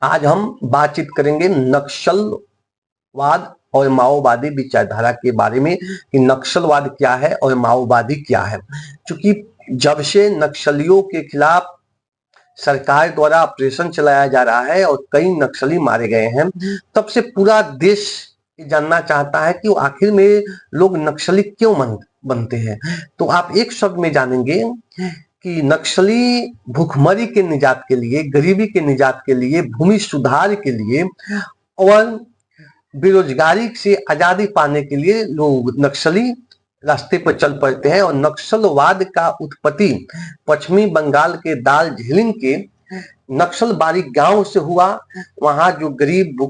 आज हम बातचीत करेंगे नक्सलवाद और माओवादी विचारधारा के बारे में कि नक्सलवाद क्या है और माओवादी क्या है। क्योंकि जब से नक्सलियों के खिलाफ सरकार द्वारा ऑपरेशन चलाया जा रहा है और कई नक्सली मारे गए हैं, तब से पूरा देश जानना चाहता है कि आखिर में लोग नक्सली क्यों बनते हैं। तो आप एक शब्द में जानेंगे कि नक्सली भूखमरी के निजात के लिए, गरीबी के निजात के लिए, भूमि सुधार के लिए और बेरोजगारी से आजादी पाने के लिए लोग नक्सली रास्ते पर चल पड़ते हैं। और नक्सलवाद का उत्पत्ति पश्चिमी बंगाल के दार्जिलिंग के नक्सलबाड़ी गांव से हुआ। वहां जो गरीब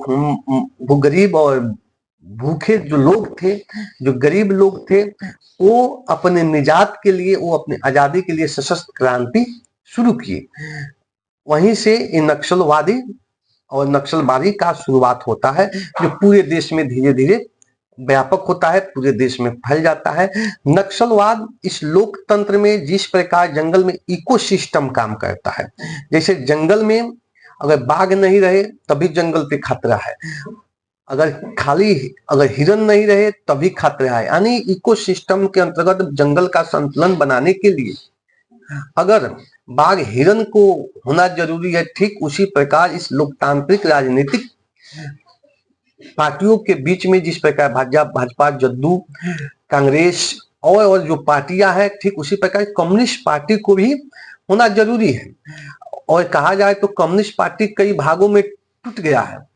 और भूखे जो लोग थे, जो गरीब लोग थे, वो अपने निजात के लिए, वो अपने आजादी के लिए सशस्त्र क्रांति शुरू किए। वहीं से ये नक्सलवादी और नक्सलबाड़ी का शुरुआत होता है, जो पूरे देश में धीरे धीरे व्यापक होता है, पूरे देश में फैल जाता है। नक्सलवाद इस लोकतंत्र में जिस प्रकार जंगल में इकोसिस्टम काम करता है, जैसे जंगल में अगर बाघ नहीं रहे तभी जंगल पे खतरा है, अगर हिरन नहीं रहे तभी खतरा है। यानी इकोसिस्टम के अंतर्गत जंगल का संतुलन बनाने के लिए अगर बाघ हिरन को होना जरूरी है, ठीक उसी प्रकार इस लोकतांत्रिक राजनीतिक पार्टियों के बीच में जिस प्रकार भाजपा, जदयू, कांग्रेस और जो पार्टियां हैं, ठीक उसी प्रकार कम्युनिस्ट पार्टी को भी होना जरूरी है। और कहा जाए तो कम्युनिस्ट पार्टी कई भागों में टूट गया है।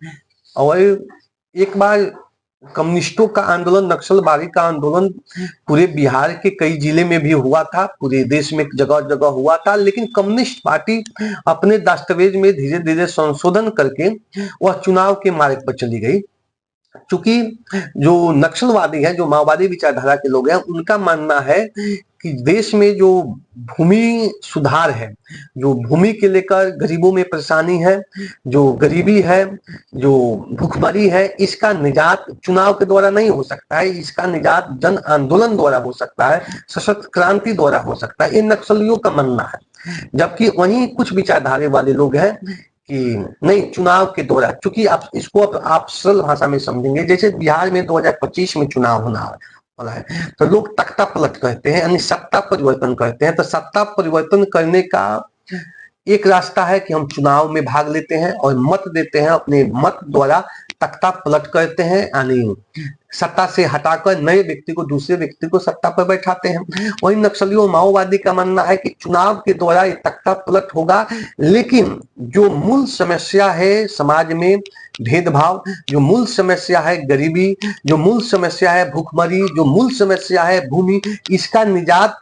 और एक बार कम्युनिस्टों का आंदोलन, नक्सलबाड़ी का आंदोलन पूरे बिहार के कई जिले में भी हुआ था, पूरे देश में जगह जगह हुआ था। लेकिन कम्युनिस्ट पार्टी अपने दस्तावेज में धीरे धीरे संशोधन करके वह चुनाव के मार्ग पर चली गई। चूंकि जो नक्सलवादी है, जो माओवादी विचारधारा के लोग हैं, उनका मानना है कि देश में जो भूमि सुधार है, जो भूमि के लेकर गरीबों में परेशानी है, जो गरीबी है, जो भूखमरी है, इसका निजात चुनाव के द्वारा नहीं हो सकता है। इसका निजात जन आंदोलन द्वारा हो सकता है, सशस्त्र क्रांति द्वारा हो सकता है। ये नक्सलियों का मानना है। जबकि वहीं कुछ विचारधारे वाले लोग हैं कि नहीं, चुनाव के द्वारा, चूंकि आप इसको आप सरल भाषा में समझेंगे, जैसे बिहार में 2025 में चुनाव होना वाला है, तो लोग तख्ता पलट कहते हैं, यानी सत्ता परिवर्तन करते हैं। तो सत्ता परिवर्तन करने का एक रास्ता है कि हम चुनाव में भाग लेते हैं और मत देते हैं, अपने मत द्वारा तख्ता पलट करते हैं, यानी सत्ता से हटाकर नए व्यक्ति को, दूसरे व्यक्ति को सत्ता पर बैठाते हैं। वही नक्सलियों, माओवादी का मानना है कि चुनाव के द्वारा ये तख्ता पलट होगा, लेकिन जो मूल समस्या है समाज में भेदभाव, जो मूल समस्या है गरीबी, जो मूल समस्या है भूखमरी, जो मूल समस्या है भूमि, इसका निजात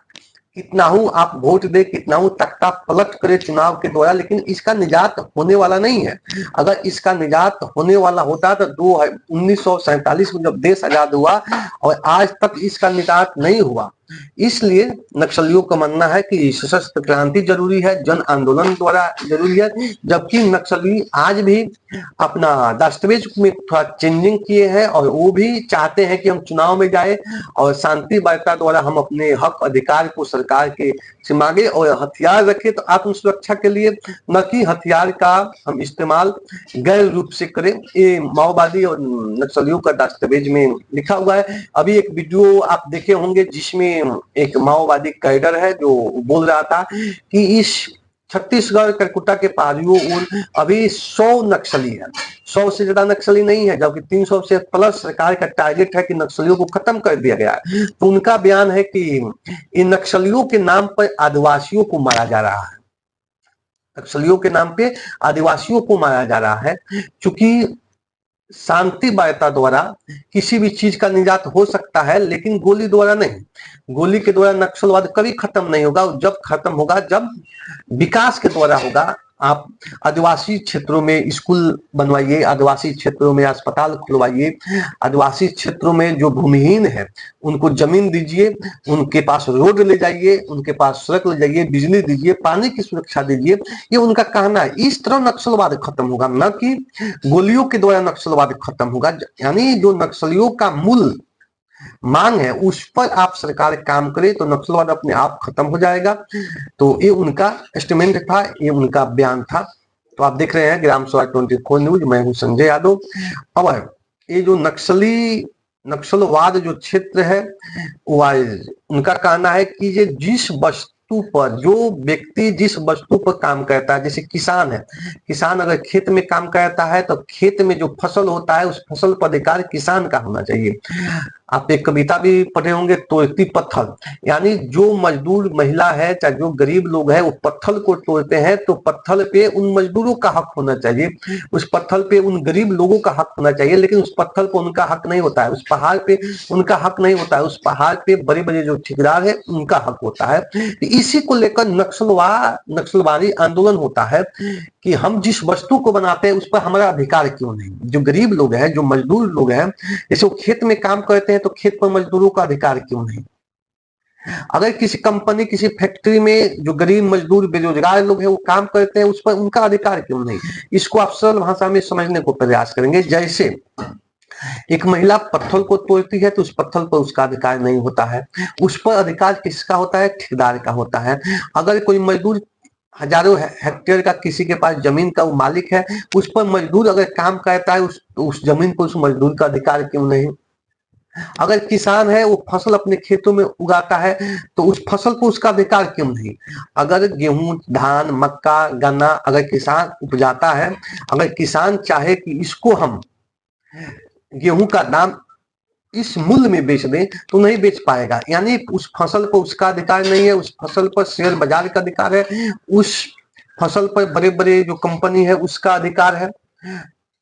कितना हूं आप वोट दे, कितना हूं तख्ता पलट करे चुनाव के द्वारा, लेकिन इसका निजात होने वाला नहीं है। अगर इसका निजात होने वाला होता तो 1947 में जब देश आजाद हुआ और आज तक इसका निजात नहीं हुआ। इसलिए नक्सलियों का मानना है कि सशस्त्र क्रांति जरूरी है, जन आंदोलन द्वारा जरूरी है। जबकि नक्सली आज भी अपना दस्तावेज में थोड़ा चेंजिंग किए हैं और वो भी चाहते हैं कि हम चुनाव में जाए और शांति वार्ता द्वारा हम अपने हक अधिकार को सरकार के से मांगे और हथियार रखे तो आत्म सुरक्षा के लिए, न कि हथियार का हम इस्तेमाल गैर रूप से करें। ये माओवादी और नक्सलियों का दस्तावेज में लिखा हुआ है। अभी एक वीडियो आप देखे होंगे जिसमें एक माओवादी कैडर है जो बोल रहा था कि इस छत्तीसगढ़ कलकुट्टा के पारियों ओर अभी 100 नक्सली है, 100 से ज्यादा नक्सली नहीं है, जबकि 300 से प्लस सरकार का टारगेट है कि नक्सलियों को खत्म कर दिया गया है। तो उनका बयान है कि इन नक्सलियों के नाम पर आदिवासियों को मारा जा रहा है, नक्सलियों के नाम पे आदिवासियों को मारा जा रहा है। क्योंकि शांति वार्ता द्वारा किसी भी चीज का निजात हो सकता है, लेकिन गोली द्वारा नहीं। गोली के द्वारा नक्सलवाद कभी खत्म नहीं होगा। जब खत्म होगा जब विकास के द्वारा होगा। आप आदिवासी क्षेत्रों में स्कूल बनवाइए, आदिवासी क्षेत्रों में अस्पताल खुलवाइए, आदिवासी क्षेत्रों में जो भूमिहीन है उनको जमीन दीजिए, उनके पास रोड ले जाइए, उनके पास सड़क ले जाइए, बिजली दीजिए, पानी की सुरक्षा दीजिए। ये उनका कहना है। इस तरह नक्सलवाद खत्म होगा, न कि गोलियों के द्वारा नक्सलवाद खत्म होगा। यानी जो नक्सलियों का मूल मांग है उस पर आप सरकार काम करे तो नक्सलवाद अपने आप खत्म हो जाएगा। तो ये उनका स्टेटमेंट था, ये उनका बयान था। तो आप देख रहे हैं ग्राम सभा 24 न्यूज, मैं हूं संजय यादव। अब ये जो नक्सलवाद जो क्षेत्र है, उनका कहना है कि ये जिस वस्तु पर, जो व्यक्ति जिस वस्तु पर काम करता है, जैसे किसान है, किसान अगर खेत में काम करता है तो खेत में जो फसल होता है उस फसल पर अधिकार किसान का होना चाहिए। आप एक कविता भी पढ़े होंगे, तोड़ती पत्थर, यानी जो मजदूर महिला है चाहे जो गरीब लोग है वो पत्थर को तोड़ते हैं तो पत्थर पे उन मजदूरों का हक होना चाहिए, उस पत्थर पे उन गरीब लोगों का हक होना चाहिए, लेकिन उस पत्थर पर उनका हक नहीं होता है, उस पहाड़ पे उनका हक नहीं होता है, उस पहाड़ पे बड़े बड़े जो ठेकेदार है उनका हक होता है। इसी को लेकर नक्सलवादी आंदोलन होता है कि हम जिस वस्तु को बनाते हैं उस पर हमारा अधिकार क्यों नहीं। जो गरीब लोग हैं, जो मजदूर लोग हैं, जैसे वो खेत में काम करते हैं तो खेत पर मजदूरों का अधिकार क्यों नहीं। अगर किसी कंपनी, किसी फैक्ट्री में जो गरीब मजदूर बेरोजगार लोग हैं वो काम करते हैं, उस पर उनका अधिकार क्यों नहीं। इसको आप सरल भाषा में समझने को प्रयास करेंगे। जैसे एक महिला पत्थर को तोड़ती है तो उस पत्थर पर उसका अधिकार नहीं होता है, उस पर अधिकार किसका होता है, ठेकेदार का होता है। अगर कोई मजदूर हजारों हेक्टेयर का किसी के पास जमीन का वो मालिक है, उस पर मजदूर अगर काम करता है उस जमीन पर उस मजदूर का अधिकार क्यों नहीं। अगर किसान है वो फसल अपने खेतों में उगाता है तो उस फसल को उसका अधिकार क्यों नहीं। अगर गेहूं, धान, मक्का, गन्ना अगर किसान उपजाता है, अगर किसान चाहे कि इसको हम गेहूं का दाम इस मूल्य में बेच दें तो नहीं बेच पाएगा, यानी उस फसल पर उसका अधिकार नहीं है, उस फसल पर शेयर बाजार का अधिकार है, उस फसल पर बड़े बड़े जो कंपनी है उसका अधिकार है।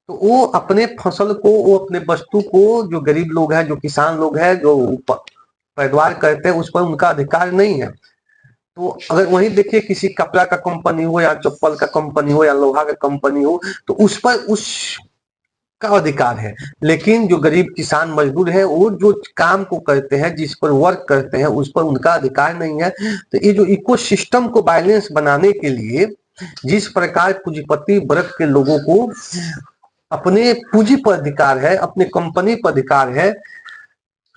तो वो अपने फसल को, वो अपने वस्तु को, जो गरीब लोग हैं, जो किसान लोग हैं, जो पैदावार करते हैं उस पर उनका अधिकार नहीं है। तो अगर वहीं देखिए किसी कपड़ा का कंपनी हो या चप्पल का कंपनी हो या लोहा का कंपनी हो तो उस पर उस का अधिकार है, लेकिन जो गरीब किसान मजदूर है वो जो काम को करते हैं, जिस पर वर्क करते हैं उस पर उनका अधिकार नहीं है। तो ये जो इकोसिस्टम को बैलेंस बनाने के लिए जिस प्रकार पूंजीपति वर्ग के लोगों को अपने पूंजी पर अधिकार है, अपने कंपनी पर अधिकार है,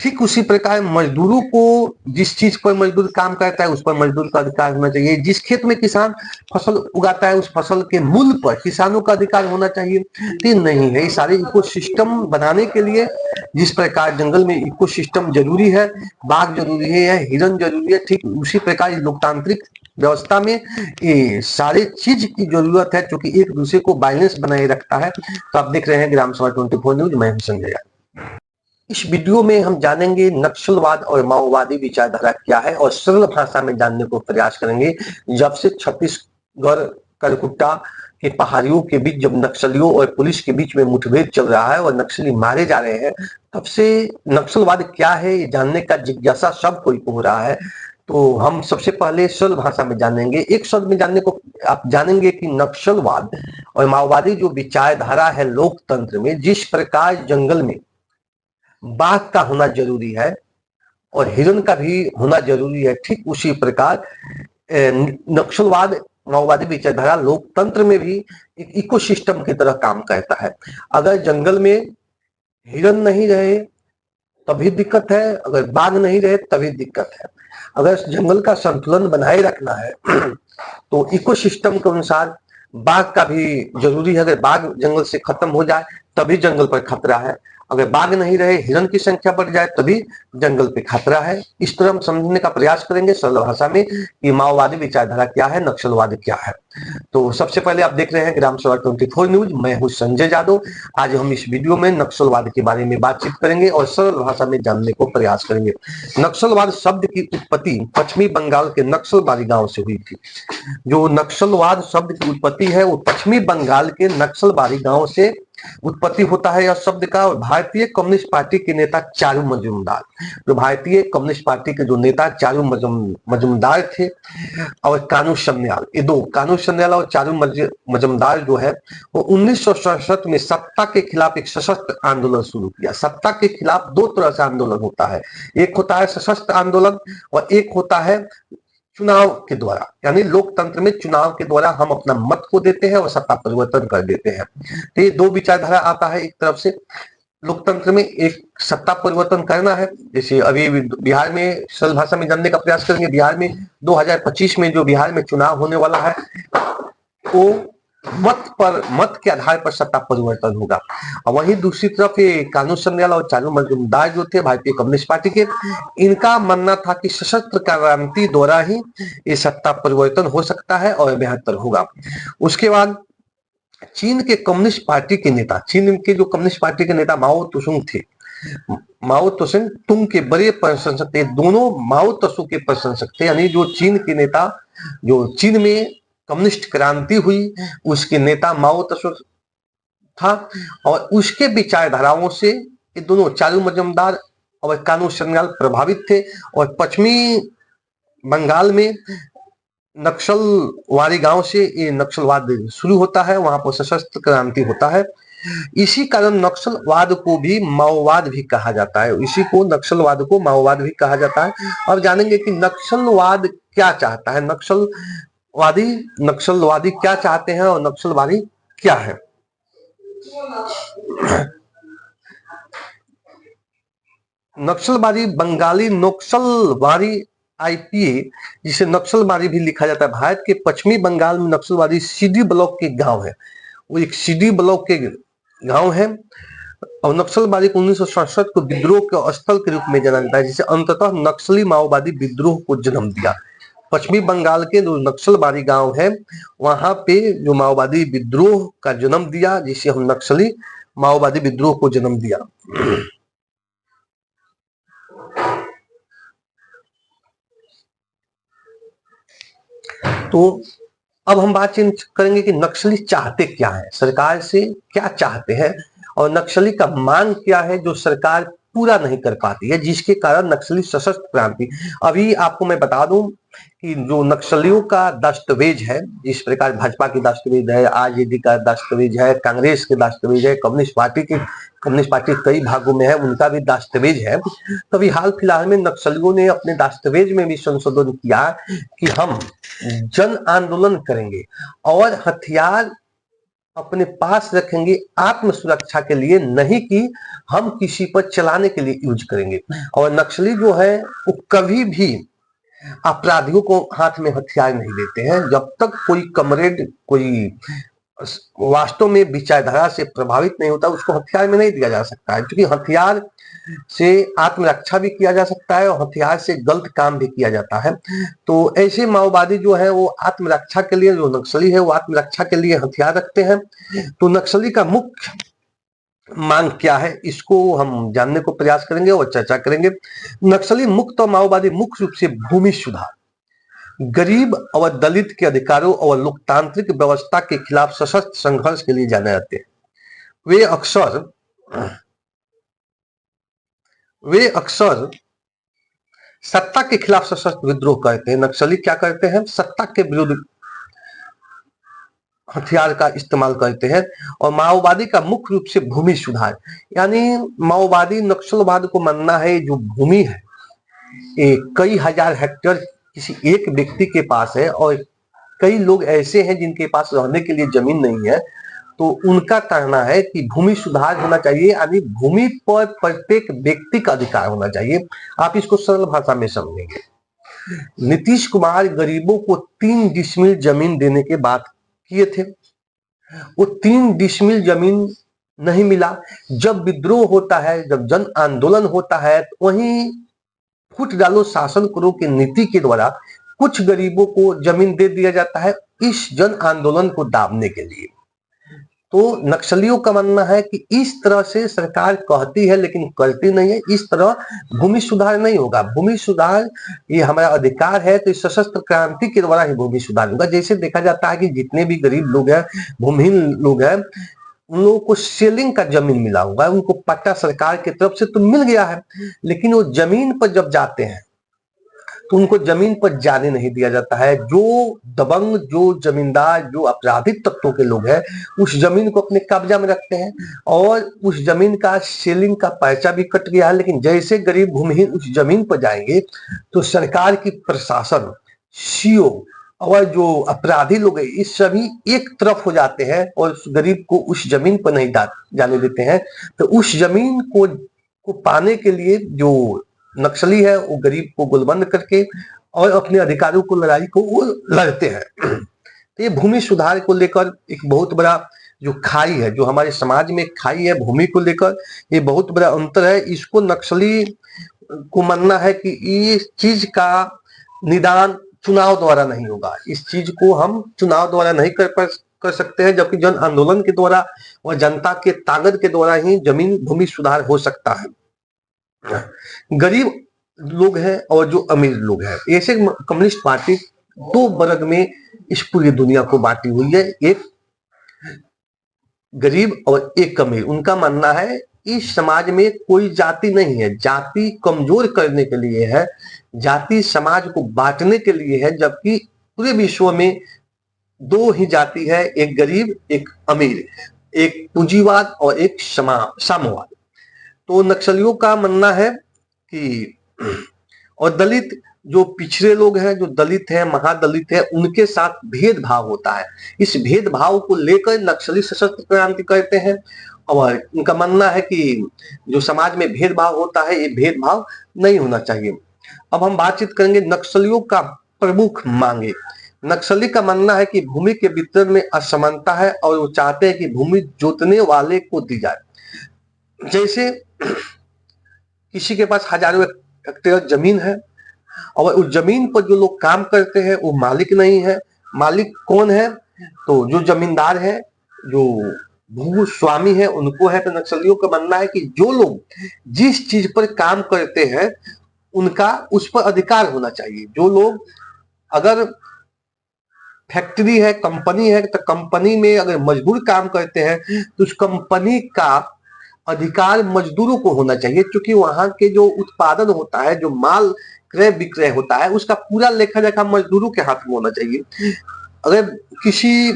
ठीक उसी प्रकार मजदूरों को जिस चीज पर मजदूर काम करता है उस पर मजदूर का अधिकार होना चाहिए। जिस खेत में किसान फसल उगाता है उस फसल के मूल्य पर किसानों का अधिकार होना चाहिए। तो नहीं है, ये सारे इकोसिस्टम बनाने के लिए जिस प्रकार जंगल में इकोसिस्टम जरूरी है, बाघ जरूरी है, हिरन जरूरी है, ठीक उसी प्रकार लोकतांत्रिक व्यवस्था में ये सारे चीज की जरूरत है, क्योंकि एक दूसरे को बैलेंस बनाए रखता है। तो आप देख रहे हैं ग्राम सभा 24 न्यूज, मैं हूं संजय। इस वीडियो में हम जानेंगे नक्सलवाद और माओवादी विचारधारा क्या है और सरल भाषा में जानने को प्रयास करेंगे। जब से छत्तीसगढ़ कलकुट्टा के पहाड़ियों के बीच जब नक्सलियों और पुलिस के बीच में मुठभेड़ चल रहा है और नक्सली मारे जा रहे हैं, तब से नक्सलवाद क्या है ये जानने का जिज्ञासा सब कोई को हो रहा है। तो हम सबसे पहले सरल भाषा में जानेंगे, एक शब्द में जानने को आप जानेंगे कि नक्सलवाद और माओवादी जो विचारधारा है लोकतंत्र में, जिस प्रकार जंगल में बाघ का होना जरूरी है और हिरन का भी होना जरूरी है, ठीक उसी प्रकार नक्सलवाद माओवादी विचारधारा लोकतंत्र में भी एक इकोसिस्टम की तरह काम करता है। अगर जंगल में हिरन नहीं रहे तभी दिक्कत है, अगर बाघ नहीं रहे तभी दिक्कत है। अगर जंगल का संतुलन बनाए रखना है तो इकोसिस्टम के अनुसार बाघ का भी जरूरी है। अगर बाघ जंगल से खत्म हो जाए तभी जंगल पर खतरा है, अगर बाघ नहीं रहे, हिरन की संख्या बढ़ जाए तभी जंगल पे खतरा है। इस तरह हम समझने का प्रयास करेंगे सरल भाषा में कि माओवादी विचारधारा क्या है, नक्सलवाद क्या है। तो सबसे पहले आप देख रहे हैं ग्राम सभा 24 न्यूज, मैं हूं संजय यादव। आज हम इस वीडियो में नक्सलवाद के बारे में बातचीत करेंगे और सरल भाषा में जानने को प्रयास करेंगे। नक्सलवाद शब्द की उत्पत्ति पश्चिमी बंगाल के नक्सलबारी गांव से हुई थी। जो नक्सलवाद शब्द की उत्पत्ति है वो पश्चिमी बंगाल के नक्सलबारी गांव से उत्पत्ति होता है यह शब्द का। और भारतीय कम्युनिस्ट पार्टी के नेता चारू मजूमदार, जो भारतीय कम्युनिस्ट पार्टी के जो नेता चारू मजूमदार थे और कानू सन्याल, ये दो, कानू सन्याल और चारू मजूमदार जो है वो 1967 में सत्ता के खिलाफ एक सशस्त्र आंदोलन शुरू किया। सत्ता के खिलाफ दो तरह से आंदोलन होता है, एक होता है सशस्त्र आंदोलन और एक होता है चुनाव के द्वारा, यानी लोकतंत्र में चुनाव के द्वारा हम अपना मत को देते हैं और सत्ता परिवर्तन कर देते हैं। तो ये दो विचारधारा आता है, एक तरफ से लोकतंत्र में एक सत्ता परिवर्तन करना है, जैसे अभी बिहार में सरल भाषा में जानने का प्रयास करेंगे। बिहार में 2025 में जो बिहार में चुनाव होने वाला है वो मत के आधार पर सत्ता परिवर्तन होगा। और वहीं दूसरी तरफ ये कानू सन्याल और चारू मजूमदार जो थे भारतीय कम्युनिस्ट पार्टी के, इनका मानना था कि सशस्त्र क्रांति द्वारा ही ये सत्ता परिवर्तन हो सकता है और बेहतर होगा। उसके बाद चीन के कम्युनिस्ट पार्टी के नेता, चीन के जो कम्युनिस्ट पार्टी के नेता माओ तुसुंग थे, माओ तुसुंग तुंग के बड़े प्रशंसक थे, दोनों माओ तसु के प्रशंसक थे। यानी जो चीन के नेता, जो चीन में कम्युनिस्ट क्रांति हुई उसके नेता माओ तसु था, और उसके विचारधाराओं से ये दोनों चारू मजूमदार और कानू सन्याल प्रभावित थे। और पश्चिमी बंगाल में नक्सलवादी गांव से ये नक्सलवाद शुरू होता है, वहां पर सशस्त्र क्रांति होता है। इसी कारण नक्सलवाद को भी माओवाद भी कहा जाता है, इसी को नक्सलवाद को माओवाद भी कहा जाता है। अब जानेंगे कि नक्सलवाद क्या चाहता है, नक्सलवादी क्या चाहते हैं और नक्सलवादी क्या है। नक्सलवादी बंगाली नक्सलवादी आईपीए, जिसे नक्सलवादी भी लिखा जाता है, भारत के पश्चिमी बंगाल में नक्सलवादी सीडी ब्लॉक के गांव है, वो एक सीडी ब्लॉक के गांव है। और नक्सलवादी को 1967 को विद्रोह के स्थल के रूप में जाना जाता है, जिसे अंततः नक्सली माओवादी विद्रोह को जन्म दिया। पश्चिमी बंगाल के जो नक्सलवादी गांव है वहां पे जो माओवादी विद्रोह का जन्म दिया, जिसे हम नक्सली माओवादी विद्रोह को जन्म दिया। तो अब हम बातचीत करेंगे कि नक्सली चाहते क्या है, सरकार से क्या चाहते हैं, और नक्सली का मांग क्या है जो सरकार पूरा नहीं कर पाती है, जिसके कारण नक्सली सशस्त्र क्रांति। अभी आपको मैं बता दूं कि जो नक्सलियों का दस्तावेज है, जिस प्रकार भाजपा की दस्तावेज है, आरजेडी का दस्तावेज है, कांग्रेस के दस्तावेज है, कम्युनिस्ट पार्टी कई भागों में है, उनका भी दस्तावेज है। तभी हाल फिलहाल में नक्सलियों ने अपने दस्तावेज में भी संशोधन किया कि हम जन आंदोलन करेंगे और हथियार अपने पास रखेंगे आत्म सुरक्षा के लिए, नहीं कि हम किसी पर चलाने के लिए यूज करेंगे। और नक्सली जो है वो कभी भी अपराधियों को हाथ में हथियार नहीं देते हैं, जब तक कोई कमरेड, कोई वास्तव में विचारधारा से प्रभावित नहीं होता उसको हथियार में नहीं दिया जा सकता है, क्योंकि हथियार से आत्मरक्षा भी किया जा सकता है और हथियार से गलत काम भी किया जाता है। तो ऐसे माओवादी जो है वो आत्मरक्षा के लिए, जो नक्सली है वो आत्मरक्षा के लिए हथियार रखते हैं। तो नक्सली का मुख्य मांग क्या है, इसको हम जानने को प्रयास करेंगे और चर्चा करेंगे। नक्सली मुक्त और माओवादी मुख्य रूप से भूमि सुधार, गरीब और दलित के अधिकारों और लोकतांत्रिक व्यवस्था के खिलाफ सशस्त्र संघर्ष के लिए जाने जाते हैं। वे अक्सर सत्ता के खिलाफ सशस्त्र विद्रोह करते हैं। नक्सली क्या करते हैं, सत्ता के विरुद्ध हथियार का इस्तेमाल करते हैं। और माओवादी का मुख्य रूप से भूमि सुधार, यानी माओवादी नक्सलवाद को मानना है जो भूमि है ये कई हजार हेक्टेयर किसी एक व्यक्ति के पास है, और कई लोग ऐसे हैं जिनके पास रहने के लिए जमीन नहीं है, तो उनका कहना है कि भूमि सुधार होना चाहिए, यानी भूमि पर प्रत्येक व्यक्ति का अधिकार होना चाहिए। आप इसको सरल भाषा में समझेंगे। नीतीश कुमार गरीबों को 3 डिसमिल जमीन देने के बात किए थे, वो 3 डिसमिल जमीन नहीं मिला। जब विद्रोह होता है, जब जन आंदोलन होता है, तो वहीं फूट डालो शासन करो की नीति के द्वारा कुछ गरीबों को जमीन दे दिया जाता है इस जन आंदोलन को दाबने के लिए। तो नक्सलियों का मानना है कि इस तरह से सरकार कहती है लेकिन करती नहीं है, इस तरह भूमि सुधार नहीं होगा। भूमि सुधार ये हमारा अधिकार है, तो इस सशस्त्र क्रांति के द्वारा ही भूमि सुधार होगा। जैसे देखा जाता है कि जितने भी गरीब लोग हैं, भूमिहीन लोग हैं, उन लोगों को सेलिंग का जमीन मिला हुआ है, उनको पट्टा सरकार की तरफ से तो मिल गया है, लेकिन वो जमीन पर जब जाते हैं तो उनको जमीन पर जाने नहीं दिया जाता है। जो दबंग, जो जमींदार, जो आपराधिक तत्वों के लोग हैं उस जमीन को अपने कब्जा में रखते हैं, और उस जमीन का सेलिंग का पर्चा भी कट गया है। लेकिन जैसे गरीब भूमिहीन उस जमीन पर जाएंगे तो सरकार की प्रशासन, सीओ और जो अपराधी लोग हैं, ये सभी एक तरफ हो जाते हैं और उस गरीब को उस जमीन पर नहीं जाने देते हैं। तो उस जमीन को पाने के लिए जो नक्सली है वो गरीब को गुलबंद करके और अपने अधिकारों को लड़ाई को वो लड़ते हैं। तो ये भूमि सुधार को लेकर एक बहुत बड़ा जो खाई है, जो हमारे समाज में खाई है भूमि को लेकर, ये बहुत बड़ा अंतर है। इसको नक्सली को मानना है कि इस चीज का निदान चुनाव द्वारा नहीं होगा, इस चीज को हम चुनाव द्वारा नहीं कर सकते हैं, जबकि जन आंदोलन के द्वारा और जनता के ताकत के द्वारा ही जमीन भूमि सुधार हो सकता है। गरीब लोग हैं और जो अमीर लोग हैं, ऐसे कम्युनिस्ट पार्टी दो वर्ग में इस पूरी दुनिया को बांटी हुई है, एक गरीब और एक अमीर। उनका मानना है इस समाज में कोई जाति नहीं है, जाति कमजोर करने के लिए है, जाति समाज को बांटने के लिए है, जबकि पूरे विश्व में दो ही जाति है, एक गरीब एक अमीर, एक पूंजीवाद और एक साम्यवाद। तो नक्सलियों का मानना है कि और दलित जो पिछड़े लोग हैं, जो दलित हैं, महादलित हैं, उनके साथ भेदभाव होता है। इस भेदभाव को लेकर नक्सली सशस्त्र क्रांति करते हैं और उनका मानना है कि जो समाज में भेदभाव होता है, ये भेदभाव नहीं होना चाहिए। अब हम बातचीत करेंगे नक्सलियों का प्रमुख मांगे। नक्सली का मानना है कि भूमि के वितरण में असमानता है और वो चाहते हैं कि भूमि जोतने वाले को दी जाए। जैसे किसी के पास हजारों हेक्टेयर जमीन है और उस जमीन पर जो लोग काम करते हैं वो मालिक नहीं है। मालिक कौन है? तो जो जमींदार है, जो भूस्वामी है, उनको है। तो नक्सलियों का मानना है कि जो लोग जिस चीज पर काम करते हैं उनका उस पर अधिकार होना चाहिए। जो लोग, अगर फैक्ट्री है, कंपनी है, तो कंपनी में अगर मजदूर काम करते हैं तो उस कंपनी का अधिकार मजदूरों को होना चाहिए, क्योंकि वहां के जो उत्पादन होता है, जो माल क्रय विक्रय होता है, उसका पूरा लेखा जोखा मजदूरों के हाथ में होना चाहिए। अगर किसी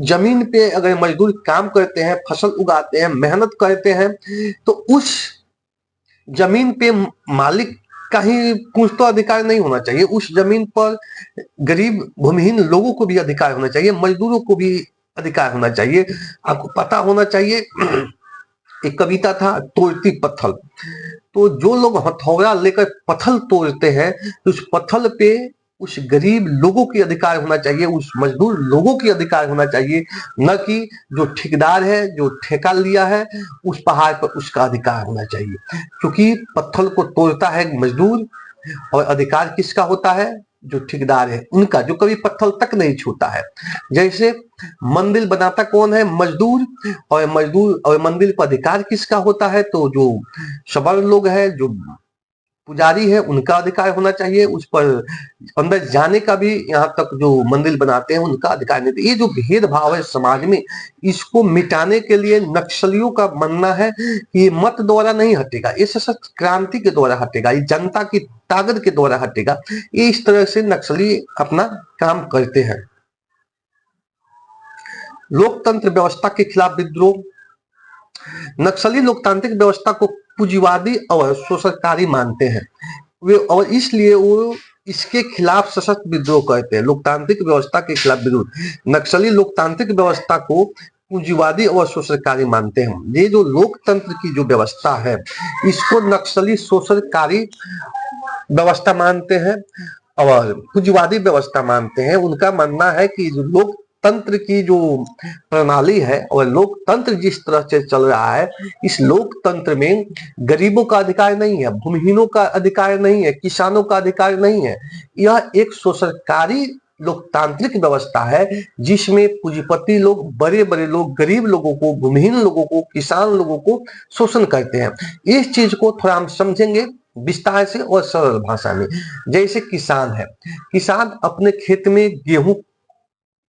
जमीन पे अगर मजदूर काम करते हैं, फसल उगाते हैं, मेहनत करते हैं, तो उस जमीन पे मालिक का ही कुछ तो अधिकार नहीं होना चाहिए। उस जमीन पर गरीब भूमिहीन लोगों को भी अधिकार होना चाहिए, मजदूरों को भी अधिकार होना चाहिए। आपको पता होना चाहिए, एक कविता था तोड़ती पत्थर। तो जो लोग हथौड़ा लेकर पत्थर तोड़ते हैं, तो उस पत्थर पे उस गरीब लोगों की अधिकार होना चाहिए, उस मजदूर लोगों की अधिकार होना चाहिए, न कि जो ठेकेदार है, जो ठेका लिया है, उस पहाड़ पर उसका अधिकार होना चाहिए। क्योंकि पत्थर को तोड़ता है मजदूर और अधिकार किसका होता है? जो ठेकेदार है उनका, जो कभी पत्थर तक नहीं छूता है। जैसे मंदिर बनाता कौन है? मजदूर। और मंदिर पर अधिकार किसका होता है? तो जो सबर लोग हैं, जो पुजारी है, उनका अधिकार होना चाहिए। उस पर अंदर जाने का भी, यहाँ तक जो मंदिर बनाते हैं उनका अधिकार नहीं। ये जो भेदभाव है समाज में, इसको मिटाने के लिए नक्सलियों का मानना है कि ये मत द्वारा नहीं हटेगा, ये सशस्त्र क्रांति के द्वारा हटेगा, ये जनता की ताकत के द्वारा हटेगा। ये इस तरह से नक्सली अपना काम करते हैं। लोकतंत्र व्यवस्था के खिलाफ विद्रोह। नक्सली लोकतांत्रिक व्यवस्था को पूंजीवादी और शोषणकारी मानते हैं वे, और इसलिए वो इसके खिलाफ सशक्त विद्रोह करते हैं। लोकतांत्रिक व्यवस्था के खिलाफ विद्रोह। नक्सली लोकतांत्रिक व्यवस्था को पूंजीवादी और शोषणकारी मानते हैं। ये जो लोकतंत्र की जो व्यवस्था है, इसको नक्सली शोषणकारी व्यवस्था मानते हैं और पूंजीवादी व्यवस्था मानते हैं। उनका मानना है कि जो लोकतंत्र की जो प्रणाली है और लोकतंत्र जिस तरह से चल रहा है, इस लोकतंत्र में गरीबों का अधिकार नहीं है, भूमिहीनों का अधिकार नहीं है, किसानों का अधिकार नहीं है। यह एक शोषणकारी लोकतांत्रिक व्यवस्था है जिसमें पूंजीपति लोग, बड़े बड़े लोग गरीब लोगों को, भूमिहीन लोगों को, किसान लोगों को शोषण करते हैं। इस चीज को थोड़ा हम समझेंगे विस्तार से और सरल भाषा में। जैसे किसान है, किसान अपने खेत में गेहूं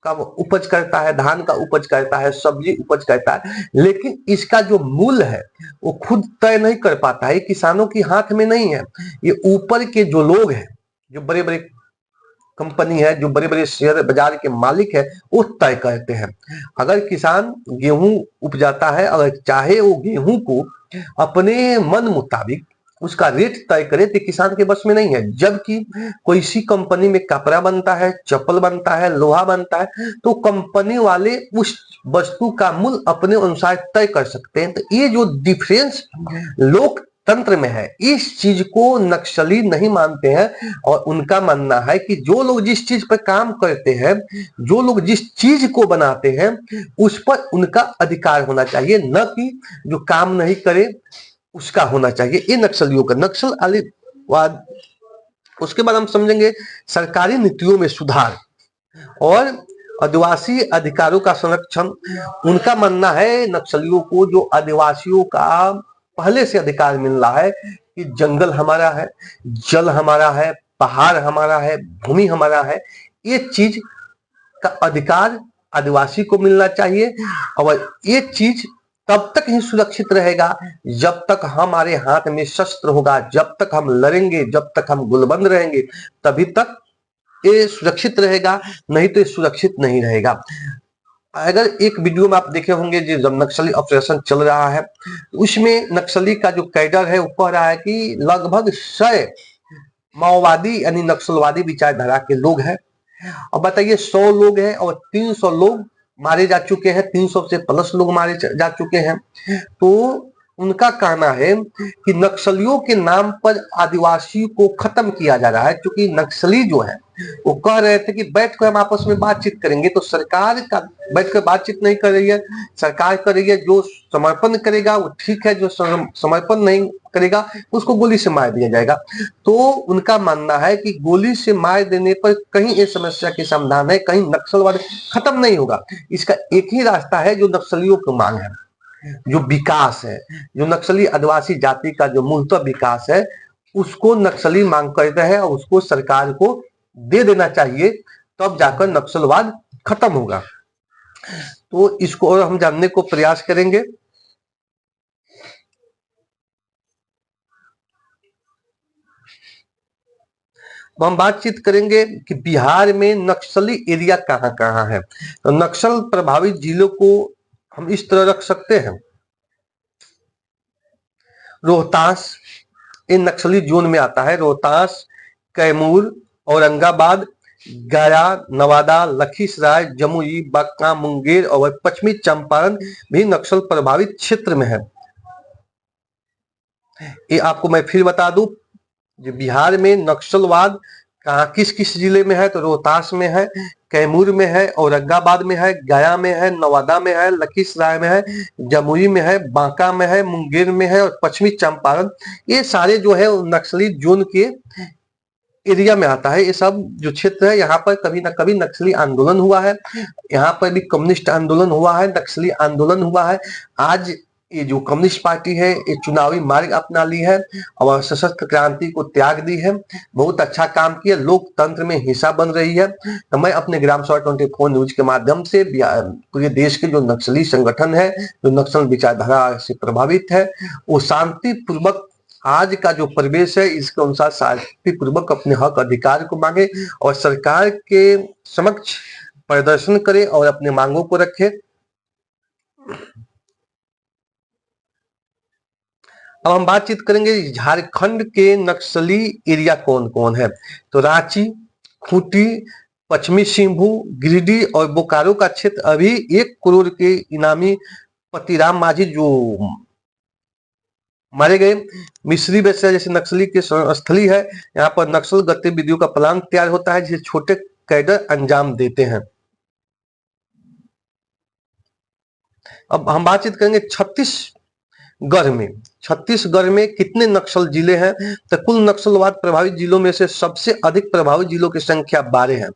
का उपज करता है, धान का उपज करता है, सब्जी उपज करता है, लेकिन इसका जो मूल्य है वो खुद तय नहीं कर पाता है। किसानों के हाथ में नहीं है, ये ऊपर के जो लोग हैं, जो बड़े बड़े कंपनी है, जो बड़े बड़े शेयर बाजार के मालिक है, वो तय करते हैं। अगर किसान गेहूं उपजाता है, अगर चाहे वो गेहूं को अपने मन मुताबिक उसका रेट तय करे, तो किसान के बस में नहीं है। जबकि कोई सी कंपनी में कपड़ा बनता है, चप्पल बनता है, लोहा बनता है, तो कंपनी वाले उस वस्तु का मूल्य अपने अनुसार तय कर सकते हैं। तो ये जो डिफरेंस तंत्र में है। इस चीज को नक्सली नहीं मानते हैं और उनका मानना है कि जो लोग जिस चीज पर काम करते हैं, जो लोग जिस चीज को बनाते हैं, उस पर उनका अधिकार होना चाहिए, न कि जो काम नहीं करे उसका होना चाहिए। ये नक्सलियों का नक्सलवाद। उसके बाद हम समझेंगे सरकारी नीतियों में सुधार और आदिवासी अधिकारों का संरक्षण। उनका मानना है नक्सलियों को जो आदिवासियों का पहले से अधिकार मिल रहा है कि जंगल हमारा है, जल हमारा है, पहाड़ हमारा है, भूमि हमारा है, ये चीज का अधिकार आदिवासी को मिलना चाहिए। और ये चीज तब तक ही सुरक्षित रहेगा जब तक हमारे हाथ में शस्त्र होगा, जब तक हम लड़ेंगे, जब तक हम गुलबंद रहेंगे, तभी तक ये सुरक्षित रहेगा, नहीं तो ये सुरक्षित नहीं रहेगा। अगर एक वीडियो में आप देखे होंगे जो जब नक्सली ऑपरेशन चल रहा है, उसमें नक्सली का जो कैडर है वो कह रहा है कि लगभग 100 माओवादी यानी नक्सलवादी विचारधारा के लोग हैं। और बताइए 100 लोग हैं और 300 लोग मारे जा चुके हैं, 300 से प्लस लोग मारे जा चुके हैं। तो उनका कहना है कि नक्सलियों के नाम पर आदिवासी को खत्म किया जा रहा है, क्योंकि नक्सली जो है वो कह रहे थे कि बैठ कर हम आपस में बातचीत करेंगे, तो सरकार का बैठ कर बातचीत नहीं कर रही है। सरकार कर रही है जो समर्पण करेगा वो ठीक है, जो समर्पण नहीं करेगा उसको गोली से मार दिया जाएगा। तो उनका मानना है कि गोली से मार देने पर कहीं इस समस्या के समाधान है, कहीं नक्सलवाद खत्म नहीं होगा। इसका एक ही रास्ता है जो नक्सलियों की मांग है, जो विकास है, जो नक्सली आदिवासी जाति का जो मूलतः विकास है, उसको नक्सली मांग करते हैं और उसको सरकार को दे देना चाहिए, तब जाकर नक्सलवाद खत्म होगा। तो इसको और हम जानने को प्रयास करेंगे। हम बातचीत करेंगे कि बिहार में नक्सली एरिया कहाँ कहाँ है। तो नक्सल प्रभावित जिलों को हम इस तरह रख सकते हैं। रोहतास इन नक्सली जोन में आता है। रोहतास, कैमूर, औरंगाबाद, गया, नवादा, लखीसराय, जमुई, बांका, मुंगेर और पश्चिमी चंपारण भी नक्सल प्रभावित क्षेत्र में है। ये आपको मैं फिर बता दूं, बिहार में नक्सलवाद कहाँ किस किस जिले में है, तो रोहतास में है, कैमूर में है, औरंगाबाद में है, गया में है, नवादा में है, लखीसराय में है, जमुई में है, बांका में है, मुंगेर में है और पश्चिमी चंपारण। ये सारे जो है नक्सली जोन के एरिया में आता है। ये सब जो क्षेत्र है यहाँ पर कभी ना कभी नक्सली आंदोलन हुआ है, यहाँ पर भी कम्युनिस्ट आंदोलन हुआ है, नक्सली आंदोलन हुआ है। आज ये जो कम्युनिस्ट पार्टी है ये चुनावी मार्ग अपना ली है और सशस्त्र क्रांति को त्याग दी है, बहुत अच्छा काम किया, लोकतंत्र में हिस्सा बन रही है। तो मैं अपने ग्राम सभा 24 न्यूज के माध्यम से पूरे देश के जो नक्सली संगठन है, जो नक्सल विचारधारा से प्रभावित है, वो शांतिपूर्वक आज का जो परिवेश है इसके अनुसार शांतिपूर्वक अपने हक अधिकार को मांगे और सरकार के समक्ष प्रदर्शन करे और अपने मांगों को रखे। अब हम बातचीत करेंगे झारखंड के नक्सली एरिया कौन कौन है। तो रांची, खूंटी, पश्चिमी सिंहभूम, गिरिडीह और बोकारो का क्षेत्र अभी 1 करोड़ के इनामी पतिराम माझी जो मारे गए, मिश्री बेसिया जैसे नक्सली के स्थली है, यहाँ पर नक्सल गतिविधियों का प्लान तैयार होता है जिसे छोटे कैडर अंजाम देते हैं। अब हम बातचीत करेंगे छत्तीसगढ़ में कितने नक्सल जिले हैं। तो कुल नक्सलवाद प्रभावित जिलों में से सबसे अधिक प्रभावित जिलों की संख्या 12 है।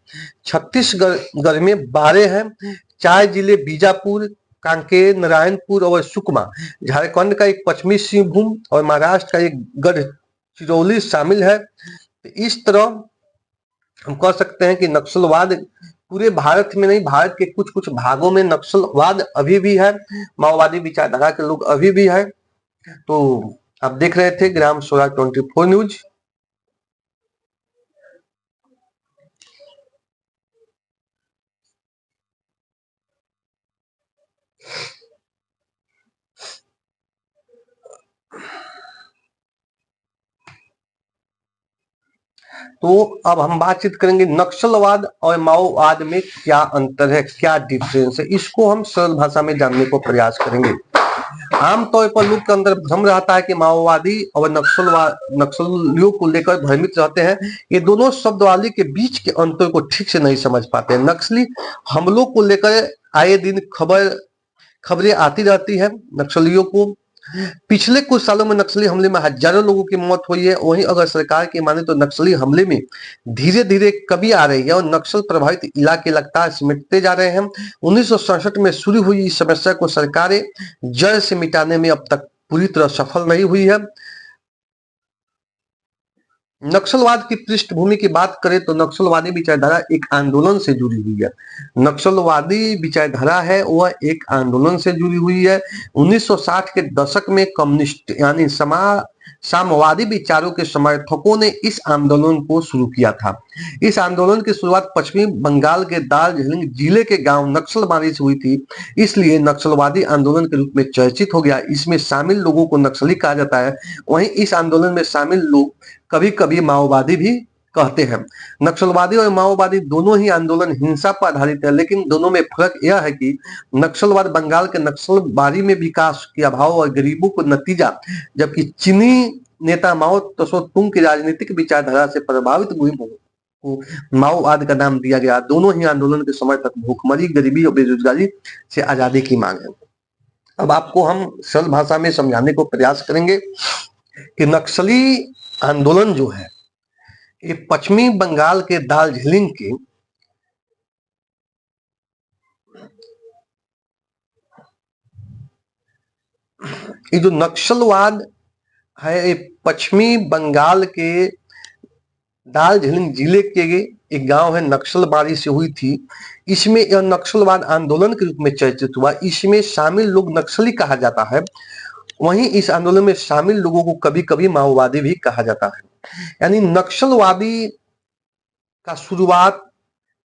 छत्तीसगढ़ में 12 है। 4 जिले बीजापुर, कांकेर, नारायणपुर और सुकमा। झारखंड का एक पश्चिमी सिंहभूम और महाराष्ट्र का एक गढ़चिरौली शामिल है। तो इस तरह हम कह सकते हैं कि नक्सलवाद पूरे भारत में नहीं, भारत के कुछ कुछ भागों में नक्सलवाद अभी भी है, माओवादी विचारधारा के लोग अभी भी है। तो आप देख रहे थे ग्राम स्वराज 24 न्यूज। तो अब हम बातचीत करेंगे नक्सलवाद और माओवाद में क्या अंतर है, क्या डिफरेंस है, इसको हम सरल भाषा में जानने को प्रयास करेंगे। आमतौर पर लोग के अंदर भ्रम रहता है कि माओवादी और नक्सलियों को लेकर भ्रमित रहते हैं। ये दोनों शब्दावली के बीच के अंतर को ठीक से नहीं समझ पाते। नक्सली हमलों को लेकर आए दिन खबरें आती रहती है। नक्सलियों को पिछले कुछ सालों में नक्सली हमले में हजारों लोगों की मौत हुई है। वहीं अगर सरकार की माने तो नक्सली हमले में धीरे धीरे कमी आ रही है और नक्सल प्रभावित इलाके लगातार सिमटते जा रहे हैं। 1967 में शुरू हुई इस समस्या को सरकारें जड़ से मिटाने में अब तक पूरी तरह सफल नहीं हुई है। नक्सलवाद की पृष्ठभूमि की बात करें तो नक्सलवादी विचारधारा एक आंदोलन से जुड़ी हुई है। नक्सलवादी विचारधारा है वह एक आंदोलन से जुड़ी हुई है। 1960 के दशक में कम्युनिस्ट यानी साम्यवादी विचारों के समर्थकों ने इस आंदोलन को शुरू किया था। इस आंदोलन की शुरुआत पश्चिमी बंगाल के दार्जिलिंग जिले के गांव नक्सलबाड़ी से हुई थी, इसलिए नक्सलवादी आंदोलन के रूप में चर्चित हो गया। इसमें शामिल लोगों को नक्सली कहा जाता है। वहीं इस आंदोलन में शामिल लोग कभी कभी माओवादी भी कहते हैं। नक्सलवादी और माओवादी दोनों ही आंदोलन हिंसा पर आधारित है, लेकिन दोनों में फर्क यह है कि नक्सलवाद बंगाल के नक्सलबाड़ी में विकास के अभाव और गरीबों को नतीजा, जबकि चीनी नेता माओ त्सो तुंग की राजनीतिक विचारधारा से प्रभावित हुए को माओवाद का नाम दिया गया। दोनों ही आंदोलन के समर्थक भूखमरी, गरीबी और बेरोजगारी से आजादी की मांग है। अब आपको हम सरल भाषा में समझाने को प्रयास करेंगे कि नक्सली आंदोलन जो है ये पश्चिमी बंगाल के दार्जिलिंग के ये जो नक्सलवाद है ये पश्चिमी बंगाल के दार्जिलिंग जिले के एक गांव है नक्सलबाड़ी से हुई थी। इसमें यह नक्सलवाद आंदोलन के रूप में चर्चित हुआ। इसमें शामिल लोग नक्सली कहा जाता है। वहीं इस आंदोलन में शामिल लोगों को कभी कभी माओवादी भी कहा जाता है। यानी नक्सलवादी का शुरुआत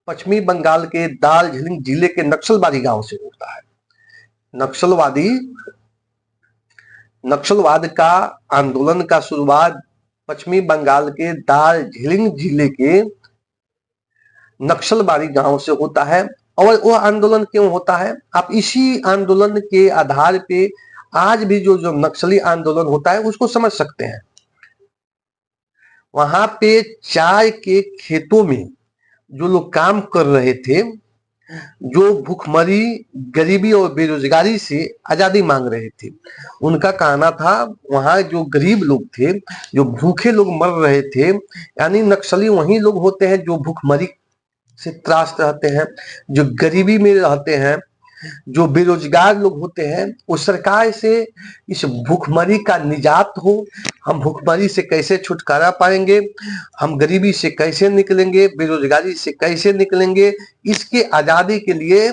पश्चिमी बंगाल के दार्जिलिंग जिले के नक्सलबाड़ी गांव से होता है। नक्सलवाद का आंदोलन का शुरुआत पश्चिमी बंगाल के दार्जिलिंग जिले के नक्सलबाड़ी गांव से होता है। और वह आंदोलन क्यों होता है, आप इसी आंदोलन के आधार पे आज भी जो नक्सली आंदोलन होता है उसको समझ सकते हैं। वहां पे चाय के खेतों में जो लोग काम कर रहे थे, जो भूखमरी, गरीबी और बेरोजगारी से आजादी मांग रहे थे, उनका कहना था वहां जो गरीब लोग थे, जो भूखे लोग मर रहे थे, यानी नक्सली वही लोग होते हैं जो भूखमरी से त्रास्त रहते हैं, जो गरीबी में रहते हैं, जो बेरोजगार लोग होते हैं। वो सरकार से इस भूखमरी का निजात हो, हम भूखमरी से कैसे छुटकारा पाएंगे, हम गरीबी से कैसे निकलेंगे, बेरोजगारी से कैसे निकलेंगे, इसके आजादी के लिए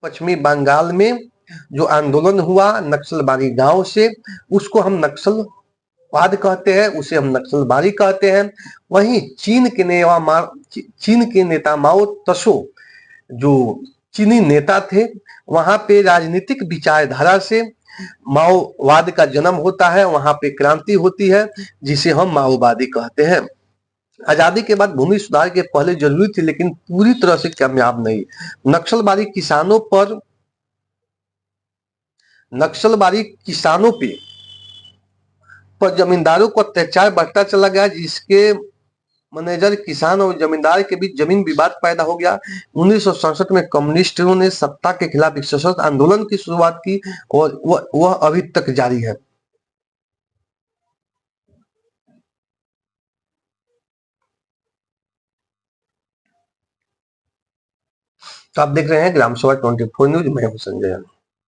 पश्चिमी बंगाल में जो आंदोलन हुआ नक्सलबाड़ी गांव से, उसको हम नक्सलवाद कहते हैं, उसे हम नक्सलबाड़ी कहते हैं। वहीं चीन के नेता माओ त्सो जो चीनी नेता थे, वहां पे राजनीतिक विचारधारा से माओवाद का जन्म होता है, वहां पे क्रांति होती है जिसे हम माओवादी कहते हैं। आजादी के बाद भूमि सुधार के पहले जरूरी थी लेकिन पूरी तरह से कामयाब नहीं। नक्सलबाड़ी किसानों पर जमींदारों को अत्याचार बढ़ता चला गया, जिसके मैनेजर किसान और जमींदार के बीच जमीन विवाद पैदा हो गया। 1967 में कम्युनिस्टों ने सत्ता के खिलाफ एक सशक्त आंदोलन की शुरुआत की और वह अभी तक जारी है। तो आप देख रहे हैं ग्राम सभा 24 न्यूज, मैं हूं संजय।